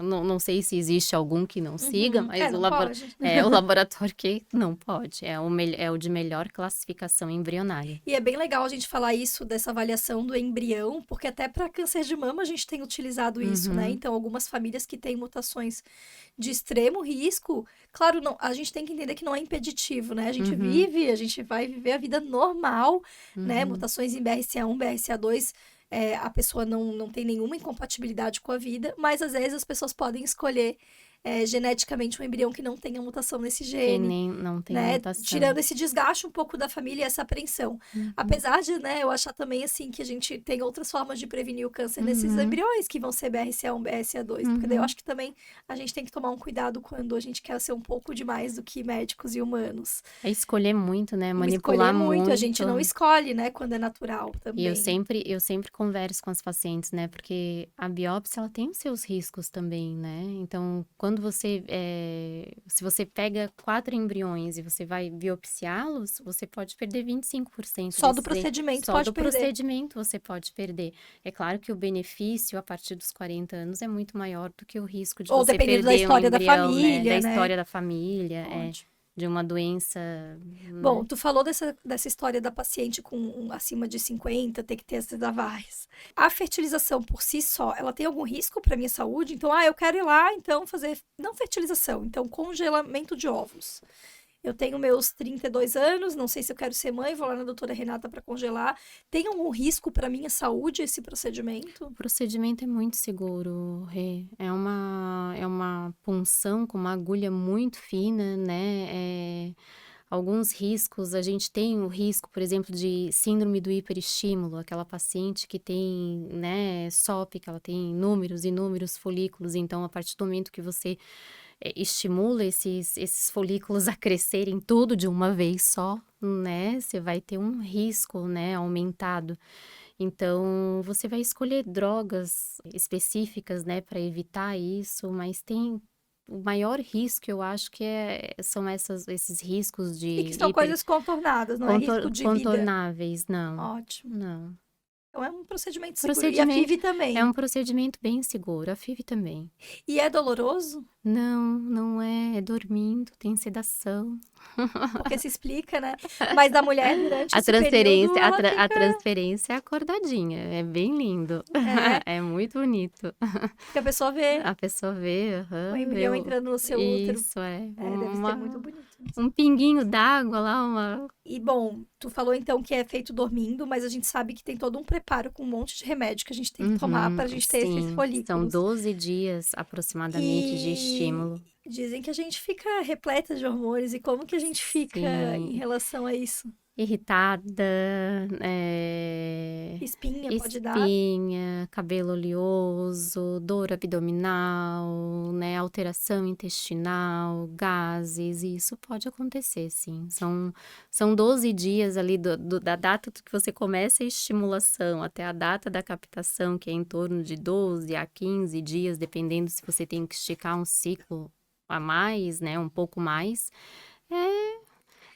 não sei se existe algum que não siga, mas não pode. é o laboratório que não pode. É o de melhor classificação embrionária. E é bem legal a gente falar isso, dessa avaliação do embrião, porque até para câncer de mama a gente tem utilizado isso, né? Então, algumas famílias que têm mutações de extremo risco, claro, não, a gente tem que entender que não é impeditivo, né? A gente vive, a gente vai viver a vida normal, né? Mutações em BRCA1, BRCA2, a pessoa não tem nenhuma incompatibilidade com a vida, mas às vezes as pessoas podem escolher geneticamente um embrião que não tenha mutação nesse Que gene, nem não tem né? mutação. Tirando esse desgaste um pouco da família e essa apreensão. Apesar de, né, eu achar também, assim, que a gente tem outras formas de prevenir o câncer nesses embriões, que vão ser BRCA1, BRCA2, porque daí eu acho que também a gente tem que tomar um cuidado quando a gente quer ser um pouco demais do que médicos e humanos. É escolher muito, né? Manipular Manipular muito. A gente não escolhe, né, quando é natural também. E eu sempre converso com as pacientes, né? Porque a biópsia, ela tem os seus riscos também, né? Então, quando se você pega 4 embriões e você vai biopsiá-los, você pode perder 25%. Só do procedimento pode perder. Procedimento você pode perder. É claro que o benefício a partir dos 40 anos é muito maior do que o risco de você perder da história um embrião, da família, né? né? Da história da família, de uma doença. Bom, tu falou dessa história da paciente com acima de 50, ter que ter essas avarres. A fertilização por si só, ela tem algum risco para minha saúde? Então, eu quero ir lá, então, fazer, não fertilização, então, congelamento de óvulos. Eu tenho meus 32 anos, não sei se eu quero ser mãe, vou lá na doutora Renata para congelar. Tem algum risco para minha saúde esse procedimento? O procedimento é muito seguro, Rê. É uma punção com uma agulha muito fina, né? Alguns riscos, a gente tem o risco, por exemplo, de síndrome do hiperestímulo, aquela paciente que tem, né, SOP, que ela tem inúmeros, inúmeros folículos, então a partir do momento que você estimula esses folículos a crescerem tudo de uma vez só, né, você vai ter um risco, né, aumentado. Então, você vai escolher drogas específicas, né, para evitar isso, mas tem o maior risco, eu acho que são esses riscos de E que são coisas contornadas, não é risco de vida. contornáveis, não. Ótimo. Não. Então é um procedimento seguro. E a FIV também. É um procedimento bem seguro, a FIV também. E é doloroso? Não é. É dormindo, tem sedação. Porque se explica, né? Mas da mulher durante esse transferência, período, ela fica... a transferência é acordadinha, é bem lindo. É muito bonito. Que a pessoa vê. A pessoa vê, O embrião entrando no seu útero. Isso, deve ser muito bonito. Um pinguinho d'água lá, E, bom, tu falou então que é feito dormindo, mas a gente sabe que tem todo um preparo com um monte de remédio que a gente tem que tomar pra gente ter esses folículos. São 12 dias aproximadamente de estímulo. Dizem que a gente fica repleta de hormônios. E como que a gente fica em relação a isso? Irritada, espinha pode dar. Espinha, cabelo oleoso, dor abdominal, né, alteração intestinal, gases, isso pode acontecer, sim. São 12 dias ali da data que você começa a estimulação até a data da captação, que é em torno de 12 a 15 dias, dependendo se você tem que esticar um ciclo a mais, né, um pouco mais.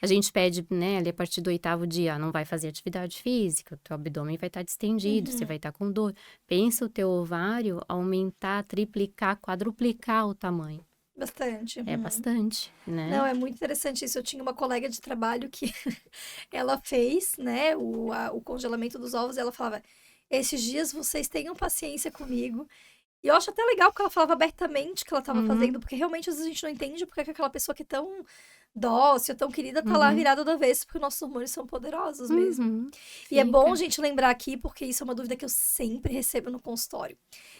A gente pede, né, ali a partir do 8º dia, não vai fazer atividade física, o teu abdômen vai estar distendido, você vai estar com dor. Pensa o teu ovário aumentar, triplicar, quadruplicar o tamanho. Bastante. É bastante, né? Não, é muito interessante isso. Eu tinha uma colega de trabalho que ela fez, né, o congelamento dos ovos, e ela falava, esses dias vocês tenham paciência comigo. E eu acho até legal porque ela falava abertamente que ela estava fazendo, porque realmente às vezes a gente não entende porque aquela pessoa que é tão dócil, tão querida, tá lá virada do avesso, porque nossos hormônios são poderosos mesmo. E é bom a gente lembrar aqui, porque isso é uma dúvida que eu sempre recebo no consultório.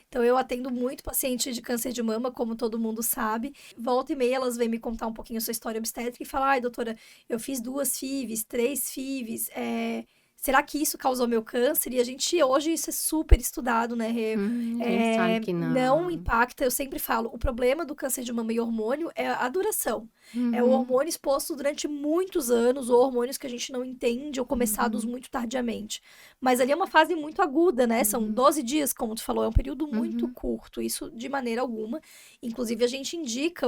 Então, eu atendo muito paciente de câncer de mama, como todo mundo sabe. Volta e meia, elas vêm me contar um pouquinho a sua história obstétrica e falar, ai, doutora, eu fiz 2 FIVs, 3 FIVs, será que isso causou meu câncer? E a gente, hoje, isso é super estudado, né, Rê? A gente sabe que Não não. impacta, eu sempre falo, o problema do câncer de mama e hormônio é a duração. É o Uhum, hormônio exposto durante muitos anos, ou hormônios que a gente não entende, ou começados muito tardiamente. Mas ali é uma fase muito aguda, né? São 12 dias, como tu falou, é um período muito curto, isso de maneira alguma. Inclusive, a gente indica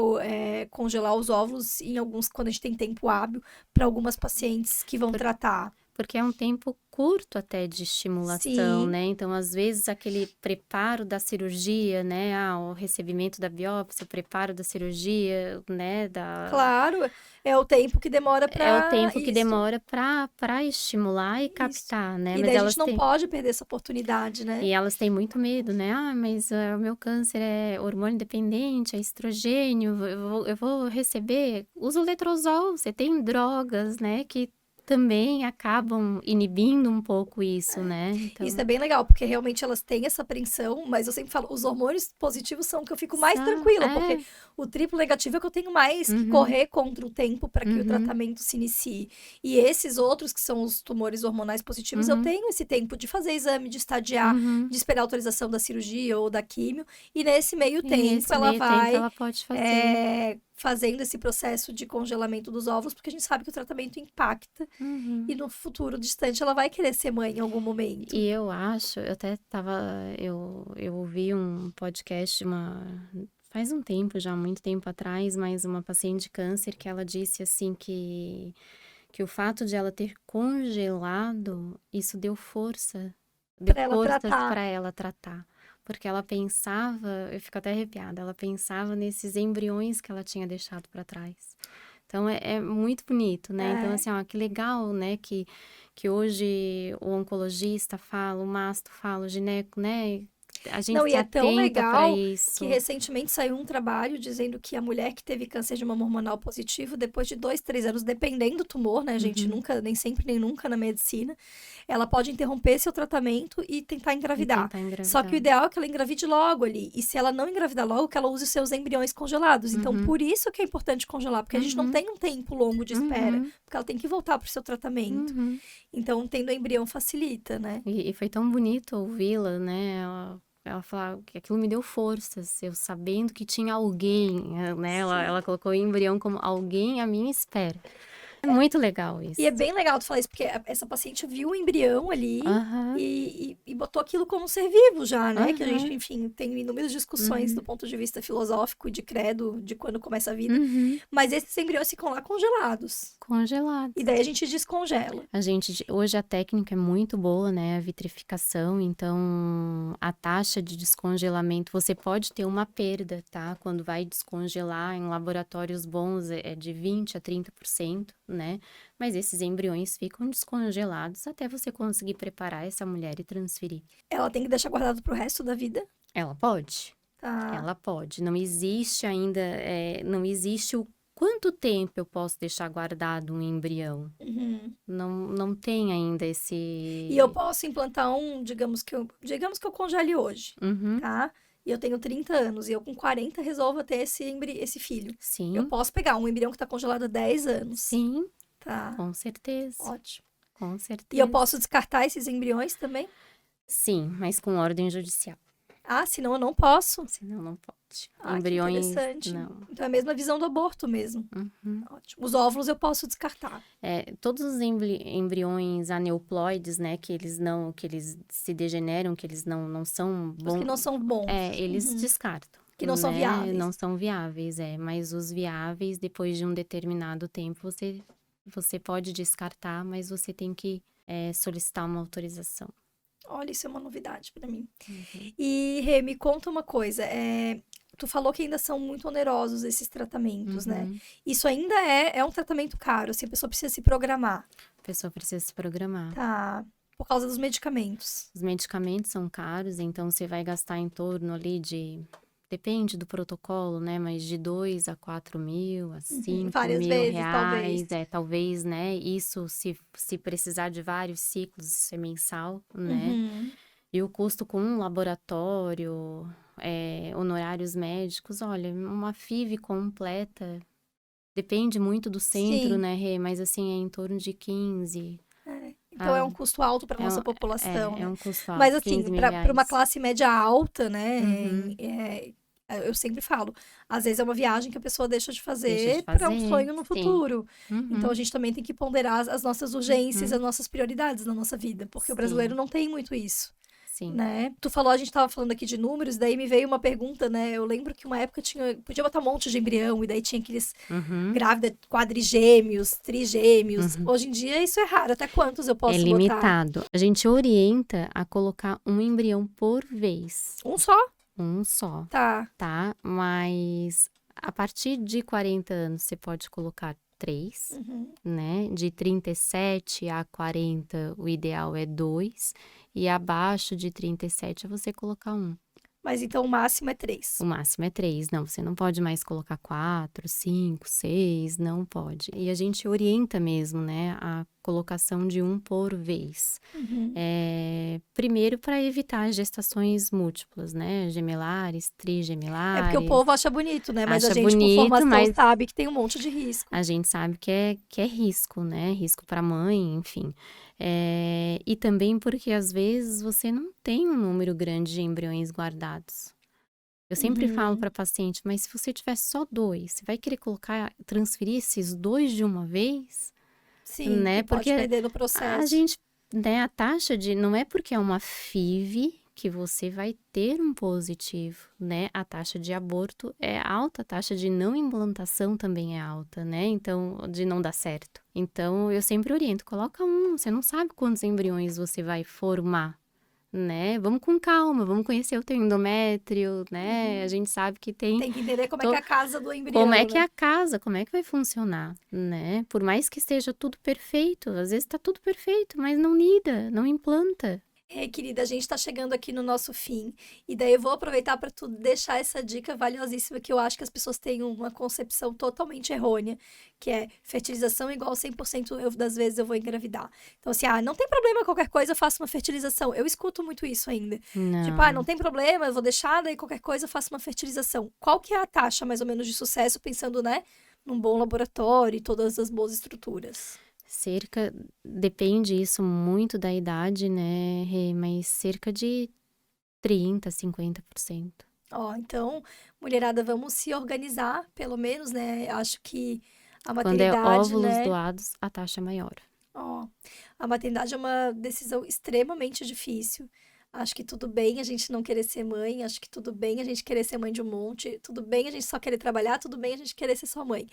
congelar os óvulos em alguns, quando a gente tem tempo hábil, para algumas pacientes que vão tratar. porque é um tempo curto até de estimulação, Sim. né? Então, às vezes, aquele preparo da cirurgia, né? O recebimento da biópsia, o preparo da cirurgia, né? Claro, é o tempo que demora É o para tempo que isso. demora para estimular e Isso. captar, né? E Mas daí a elas gente não têm. pode perder essa oportunidade, né? E elas têm muito medo, né? Ah, mas o meu câncer é hormônio dependente, é estrogênio, eu vou receber. Usa o letrozol, você tem drogas, né? Que também acabam inibindo um pouco isso, né? Isso é Então, bem legal, porque realmente elas têm essa apreensão, mas eu sempre falo, os hormônios positivos são que eu fico mais tranquila, porque o triplo negativo é que eu tenho mais que correr contra o tempo para que o tratamento se inicie. E esses outros, que são os tumores hormonais positivos, eu tenho esse tempo de fazer exame, de estadiar, de esperar a autorização da cirurgia ou da químio, e nesse meio tempo ela vai ela pode fazer. fazendo esse processo de congelamento dos óvulos, porque a gente sabe que o tratamento impacta. E no futuro distante ela vai querer ser mãe em algum momento. E eu acho, eu até tava, eu ouvi um podcast faz um tempo já, muito tempo atrás, mas uma paciente de câncer que ela disse assim que o fato de ela ter congelado, isso deu forças Para ela tratar. para ela tratar. Porque ela pensava, eu fico até arrepiada, ela pensava nesses embriões que ela tinha deixado para trás. Então, é muito bonito, né? Então, assim, ó, que legal, né? Que hoje o oncologista fala, o masto fala, o gineco, né? A gente Não, e se é tão atenta para legal que isso. recentemente saiu um trabalho dizendo que a mulher que teve câncer de mama hormonal positivo, depois de 2, 3 anos, dependendo do tumor, né, gente? Nunca, nem sempre, nem nunca na medicina, ela pode interromper seu tratamento e tentar E engravidar. tentar Só que o engravidar. ideal é que ela engravide logo ali. E se ela não engravidar logo, que ela use os seus embriões congelados. Então, por isso que é importante congelar, porque a gente não tem um tempo longo de espera, porque ela tem que voltar para o seu tratamento. Então, tendo embrião facilita, né? E foi tão bonito ouvi-la, né? Ela falava que aquilo me deu forças, eu sabendo que tinha alguém, né? Ela colocou o embrião como alguém à minha espera. É muito legal isso. E é bem legal tu falar isso, porque essa paciente viu o embrião ali Aham, e botou aquilo como um ser vivo já, né? Que a gente, aham, enfim, tem inúmeras discussões do ponto de vista filosófico e de credo, de quando começa a vida. Mas esses embriões ficam lá congelados. congelados. E daí a gente descongela. Hoje a técnica é muito boa, né? A vitrificação, então a taxa de descongelamento, você pode ter uma perda, tá? Quando vai descongelar em laboratórios bons é de 20 a 30%, né? Mas esses embriões ficam descongelados até você conseguir preparar essa mulher e transferir. Ela tem que deixar guardado pro resto da vida. Ela pode, Tá. ela pode. Não existe ainda, não existe o quanto tempo eu posso deixar guardado um embrião. Não tem ainda esse. E eu posso implantar digamos que eu congele hoje, tá? E eu tenho 30 anos, e eu com 40 resolvo ter esse filho. Sim. Eu posso pegar um embrião que tá congelado há 10 anos. Sim, Tá. com certeza. Ótimo. Com E certeza. eu posso descartar esses embriões também? Sim, mas com ordem judicial. Ah, senão eu não posso. Senão não pode. Ah, Embriões, que interessante. não. Então é a mesma visão do aborto mesmo. Ótimo. Os óvulos eu posso descartar. Todos os embriões aneuploides, né, que eles se degeneram, que eles não são bons. Os que não são bons. Eles descartam. Que não são viáveis. Não são viáveis, mas os viáveis, depois de um determinado tempo, você pode descartar, mas você tem que solicitar uma autorização. Olha, isso é uma novidade pra mim. E, Rê, me conta uma coisa. Tu falou que ainda são muito onerosos esses tratamentos, né? Isso ainda é um tratamento caro, assim, a pessoa precisa se programar. A pessoa precisa se programar. Tá. Por causa dos medicamentos. Os medicamentos são caros, então você vai gastar em torno ali depende do protocolo, né? Mas de 2 a 4 mil, a 5 Várias mil vezes, reais. talvez. Talvez, né? Isso, se precisar de vários ciclos, isso é mensal, né? E o custo com um laboratório, honorários médicos, olha, uma FIV completa, depende muito do centro, Sim. né, Rê? Mas assim, é em torno de 15. Então é um custo alto para nossa população. É um custo alto. Mas assim, para uma classe média alta, né? Eu sempre falo, às vezes é uma viagem que a pessoa deixa de fazer para um sonho no futuro. Então a gente também tem que ponderar as nossas urgências, as nossas prioridades na nossa vida, porque o brasileiro não tem muito isso. Sim. Né? Tu falou, a gente tava falando aqui de números, daí me veio uma pergunta, né? Eu lembro que uma época podia botar um monte de embrião, e daí tinha aqueles grávida, quadrigêmeos, trigêmeos. Hoje em dia isso é raro. Até quantos eu posso botar? É limitado. A gente orienta a colocar um embrião por vez. Um só? Um só. Tá. Mas a partir de 40 anos você pode colocar 3, né? De 37 a 40, o ideal é 2. E abaixo de 37 é você colocar 1. Mas então o máximo é 3. O máximo é 3. Não, você não pode mais colocar 4, 5, 6, não pode. E a gente orienta mesmo, né, a colocação de 1 por vez. Primeiro para evitar gestações múltiplas, né, gemelares, trigemelares. É porque o povo acha bonito, né, mas acha a gente bonito, com formação sabe que tem um monte de risco. A gente sabe que é risco, né, risco para a mãe, enfim. E também porque às vezes você não tem um número grande de embriões guardados. Eu sempre falo para paciente, mas se você tiver só 2, você vai querer transferir esses 2 de uma vez? Sim, né? Porque pode perder no processo. A gente, né, a taxa não é porque é uma FIV que você vai ter um positivo, né? A taxa de aborto é alta, a taxa de não implantação também é alta, né? Então, de não dar certo. Então, eu sempre oriento, coloca 1, você não sabe quantos embriões você vai formar, né? Vamos com calma, vamos conhecer o teu endométrio, né? A gente sabe que tem que entender como é que é a casa do embrião. Como é que é a casa, como é que vai funcionar, né? Por mais que esteja tudo perfeito, às vezes está tudo perfeito, mas não nida, não implanta. Querida, a gente tá chegando aqui no nosso fim, e daí eu vou aproveitar para tu deixar essa dica valiosíssima, que eu acho que as pessoas têm uma concepção totalmente errônea, que é fertilização igual 100% das vezes eu vou engravidar. Então assim, não tem problema, qualquer coisa eu faço uma fertilização. Eu escuto muito isso ainda. Não. Tipo, não tem problema, eu vou deixar, daí qualquer coisa eu faço uma fertilização. Qual que é a taxa, mais ou menos, de sucesso, pensando, né, num bom laboratório e todas as boas estruturas? Depende isso muito da idade, né, Rê? Mas cerca de 30%, 50%. Então, mulherada, vamos se organizar, pelo menos, né? Acho que a Quando é maternidade, óvulos né? doados, a taxa é maior. A maternidade é uma decisão extremamente difícil. Acho que tudo bem a gente não querer ser mãe, acho que tudo bem a gente querer ser mãe de um monte, tudo bem a gente só querer trabalhar, tudo bem a gente querer ser só mãe.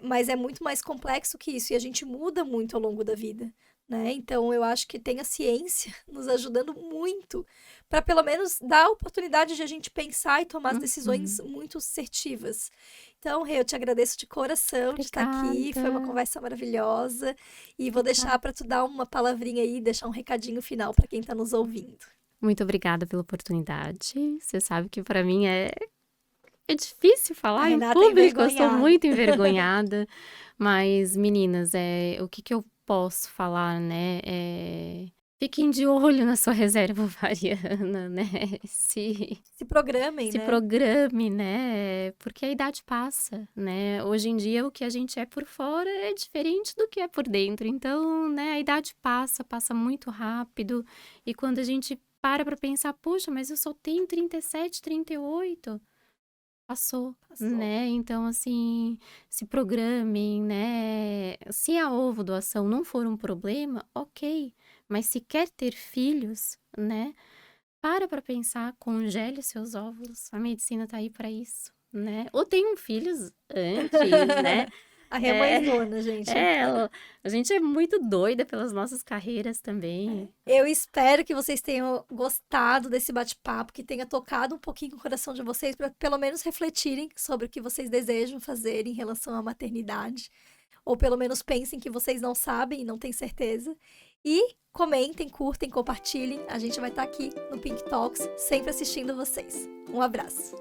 Mas é muito mais complexo que isso, e a gente muda muito ao longo da vida, né? Então, eu acho que tem a ciência nos ajudando muito para pelo menos dar a oportunidade de a gente pensar e tomar as decisões muito assertivas. Então, Rê, eu te agradeço de coração de estar aqui, foi uma conversa maravilhosa, e vou deixar para tu dar uma palavrinha aí, deixar um recadinho final para quem está nos ouvindo. Muito obrigada pela oportunidade. Você sabe que para mim é difícil falar em público, eu sou muito envergonhada. Mas, meninas, o que eu posso falar, né? Fiquem de olho na sua reserva ovariana, né? Se programem, se né? programe, né? Porque a idade passa, né? Hoje em dia, o que a gente é por fora é diferente do que é por dentro. Então, né? A idade passa muito rápido. E quando a gente para pensar, poxa, mas eu só tenho 37, 38... Passou, né? Então, assim, se programem, né? Se a ovo doação não for um problema, ok. Mas se quer ter filhos, né? Para pensar, congele os seus óvulos. A medicina tá aí para isso, né? Ou tenham filhos antes, né? A Rê é mãezona, gente. A gente é muito doida pelas nossas carreiras também. Eu espero que vocês tenham gostado desse bate-papo, que tenha tocado um pouquinho o coração de vocês, para pelo menos refletirem sobre o que vocês desejam fazer em relação à maternidade. Ou pelo menos pensem que vocês não sabem e não têm certeza. E comentem, curtem, compartilhem. A gente vai estar aqui no Pink Talks, sempre assistindo vocês. Um abraço.